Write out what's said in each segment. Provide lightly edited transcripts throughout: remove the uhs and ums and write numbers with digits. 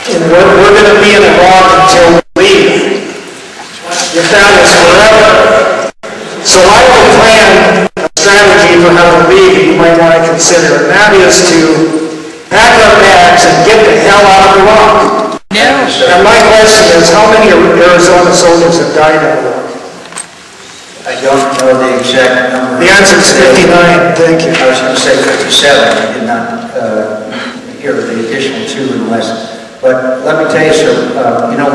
And we're going to be in Iraq until we leave. If that is forever. So I will plan a strategy for how to leave you might want to consider, and that is to pack our bags and get the hell out of Iraq. No. And my question is, how many Arizona soldiers have died in Iraq? I don't know the exact number. The answer is 59. Thank you. I was going to say 57. I did not hear the additional 2 unless. But let me tell you, sir,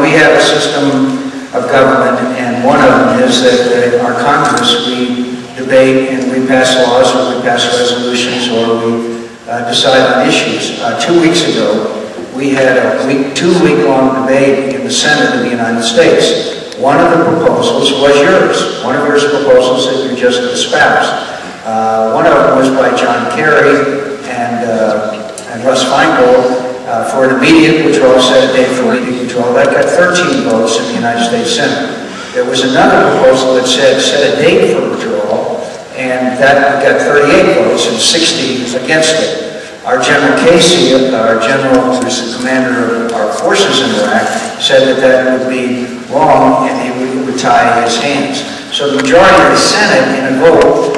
we have a system of government, and one of them is that our Congress, we debate and we pass laws or we pass resolutions or we decide on issues. 2 weeks ago, we had a 2-week-long debate in the Senate of the United States. One of the proposals was yours. One of your proposals that you just espoused. One of them was by John Kerry and Russ Feingold for an immediate withdrawal, set a date for immediate withdrawal. That got 13 votes in the United States Senate. There was another proposal that said set a date for withdrawal, and that got 38 votes and 60 against it. Our General Casey, our general who's the commander of our forces in Iraq, said that that would be wrong and he would tie his hands. So the majority of the Senate, in a vote,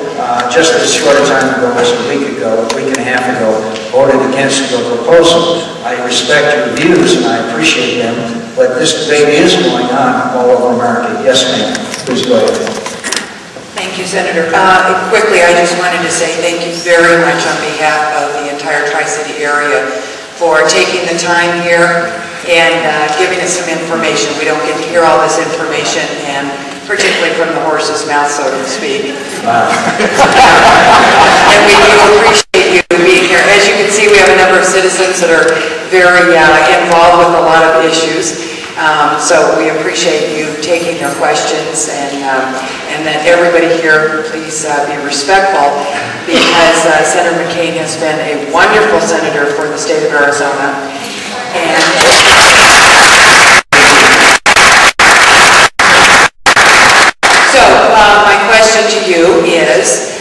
just as short a time ago as a week and a half ago, voted against your proposal. I respect your views and I appreciate them, but this debate is going on all over America. Yes, ma'am. Please go ahead. Thank you, Senator. Quickly, I just wanted to say thank you very much on behalf of the entire Tri-City area for taking the time here and giving us some information. We don't get to hear all this information, and particularly from the horse's mouth, so to speak. Wow. And we do appreciate you being here. As you can see, we have a number of citizens that are very involved with a lot of issues. So we appreciate you taking their questions, and that everybody here please be respectful, because Senator McCain has been a wonderful senator for the state of Arizona. And so my question to you is,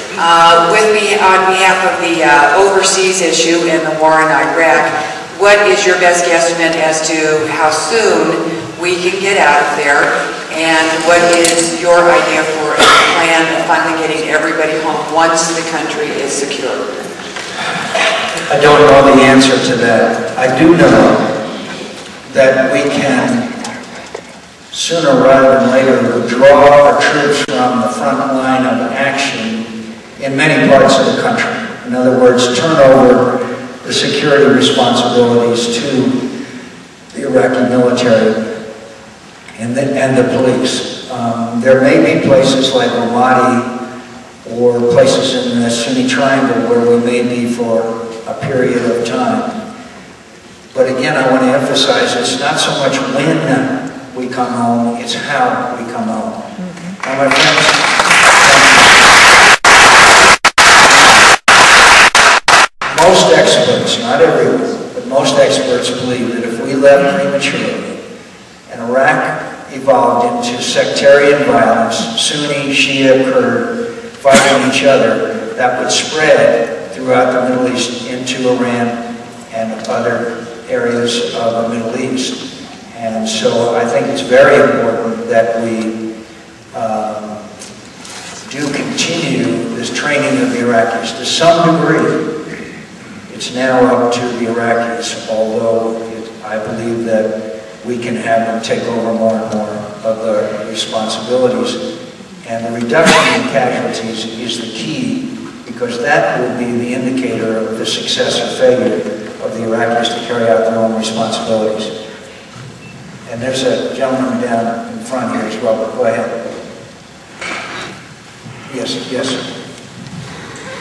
with me on behalf of the overseas issue in the war in Iraq, what is your best guesstimate as to how soon we can get out of there, and what is your idea for a plan of finally getting everybody home once the country is secure? I don't know the answer to that. I do know that we can sooner rather than later withdraw our troops from the front line of action in many parts of the country. In other words, turn over the security responsibilities to the Iraqi military and the police. There may be places like Ramadi or places in the Sunni Triangle where we may be for a period of time. But again, I want to emphasize it's not so much when we come home, it's how we come home. Now, my friends, most experts, not everyone, but most experts believe that if we left prematurely and Iraq evolved into sectarian violence, Sunni, Shia, Kurd, fighting each other, that would spread throughout the Middle East into Iran and other areas of the Middle East. And so I think it's very important that we do continue this training of the Iraqis to some degree. It's now up to the Iraqis, although I believe that we can have them take over more and more of the responsibilities. And the reduction in casualties is the key, because that will be the indicator of the success or failure of the Iraqis to carry out their own responsibilities. And there's a gentleman down in front here as well. Go ahead. Yes, yes, sir.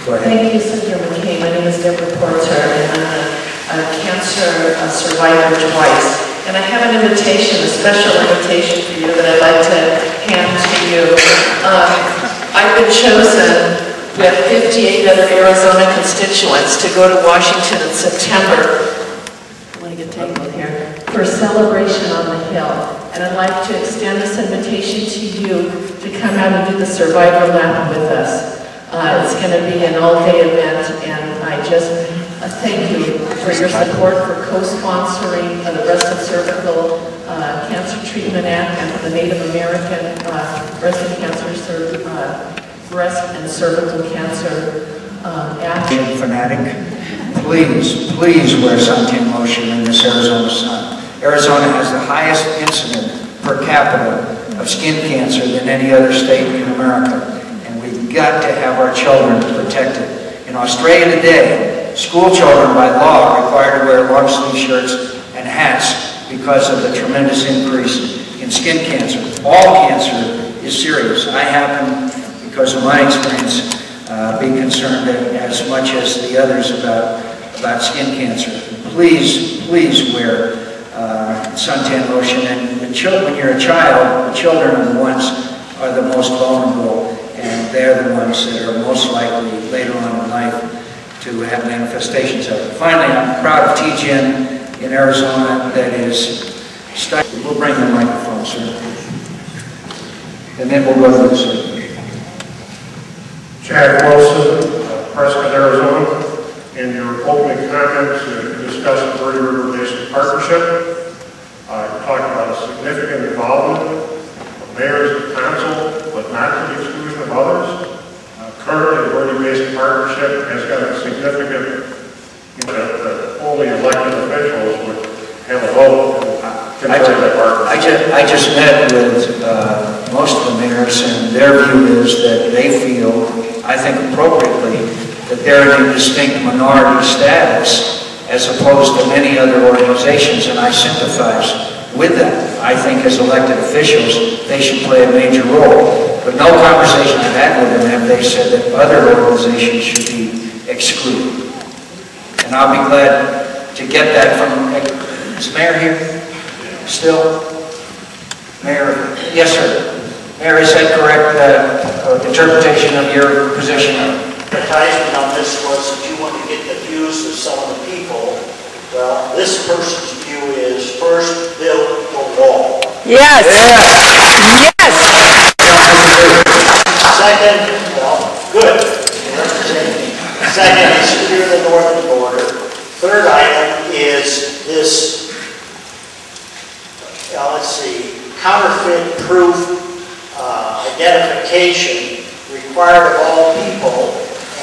Go ahead. Thank you, Senator McCain. My name is Deborah Porter, and I'm a cancer survivor twice. And I have an invitation, a special invitation for you that I'd like to hand to you. I've been chosen with 58 other Arizona constituents to go to Washington in September. I want to get tangled here. For a celebration on the Hill. And I'd like to extend this invitation to you to come out and do the Survivor Lap with us. It's going to be an all-day event, and I just thank you for your support for co-sponsoring the Breast and Cervical Cancer Treatment Act and the Native American Breast and Cervical Cancer Act. Fanatic, please wear suntan lotion in this Arizona sun. Arizona has the highest incident per capita of skin cancer than any other state in America, and we've got to have our children protected. In Australia today, school children by law are required to wear long sleeve shirts and hats because of the tremendous increase in skin cancer. All cancer is serious. I happen, because of my experience, be concerned as much as the others about skin cancer. Please wear suntan lotion. And when you're a child, the children are the ones are the most vulnerable, and they're the ones that are most likely later on in life to have manifestations of it. Finally, I'm proud of TGen in Arizona that is studying. We'll bring the microphone, sir. And then we'll go to the circle. Chad Wilson, Prescott, Arizona. In your opening comments, you discussed the Verde River Basin Partnership. You talked about a significant involvement of mayors and council, but not to the exclusion of others. Currently, the Verde Basin Partnership has got a significant, that only elected officials would have a vote. I just met with most of the mayors, and their view is that they feel, I think appropriately, that they're in a distinct minority status as opposed to many other organizations, and I sympathize with that. I think as elected officials, they should play a major role. But no conversation I've had with them have they said that other organizations should be excluded. And I'll be glad to get that from, is the mayor here? Still? Mayor? Yes, sir. Mayor, is that correct interpretation of your position? Advertisement on this was that you want to get the views of some of the people. Well, this person's view is first build the wall. Yes. Yes. Second, well, good. Second is secure the northern border. Third item is this, let's see, counterfeit-proof identification required of all people,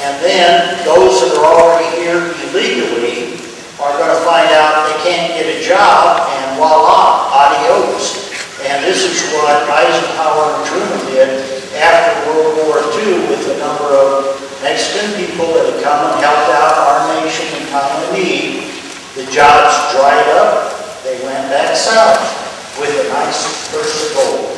and then those that are already here illegally are going to find out they can't get a job, and voila, adios. And this is what Eisenhower and Truman did after World War II with a number of Mexican people that had come and helped out our nation in time of need. The jobs dried up. They went back south with a nice purse of gold.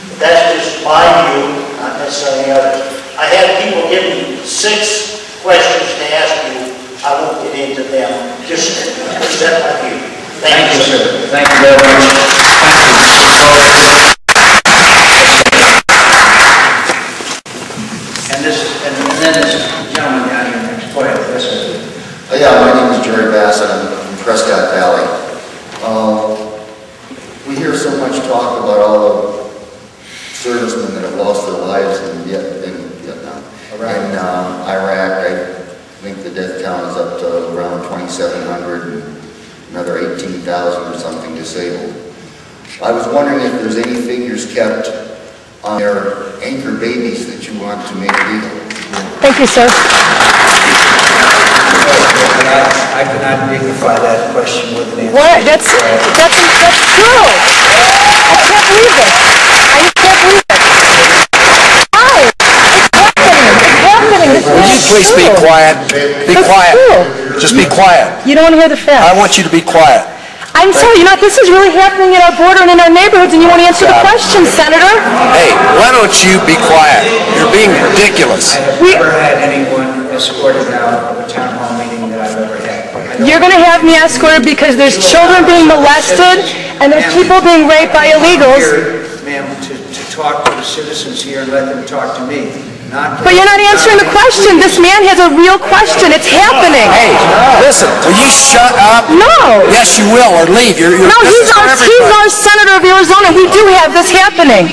But that's just my view, not necessarily others. I had people give me 6 questions to ask you. I won't get into them. Just present my view. Thank you, sir. Thank you very much. And then this gentleman down here next. Go ahead. Yes, sir. Yeah, my name is Jerry Bassett. I'm from Prescott Valley. We hear so much talk about all the servicemen that have lost their lives in Vietnam. In Iraq, I think the death count is up to around 2,700 and another 18,000 or something disabled. I was wondering if there's any figures kept on their anchor babies that you want to make legal. Thank you, sir. I cannot dignify that question with an answer. What? That's true. I can't believe it. I can't believe it. Why? It's happening. It's Will you please be quiet? Be quiet. Just be quiet. You don't want to hear the facts. I want you to be quiet. I'm sorry, this is really happening at our border and in our neighborhoods, and you won't answer the question, Senator. Hey, why don't you be quiet? You're being ridiculous. I've never had anyone escorted out of a town hall meeting that I've ever had. You're going to have me escorted because there's children being molested and there's people being raped by illegals. Ma'am, to talk to the citizens here and let them talk to me. But you're not answering the question. This man has a real question. It's happening. Hey, listen, will you shut up? No. Yes, you will, or leave. No, he's our senator of Arizona. We do have this happening.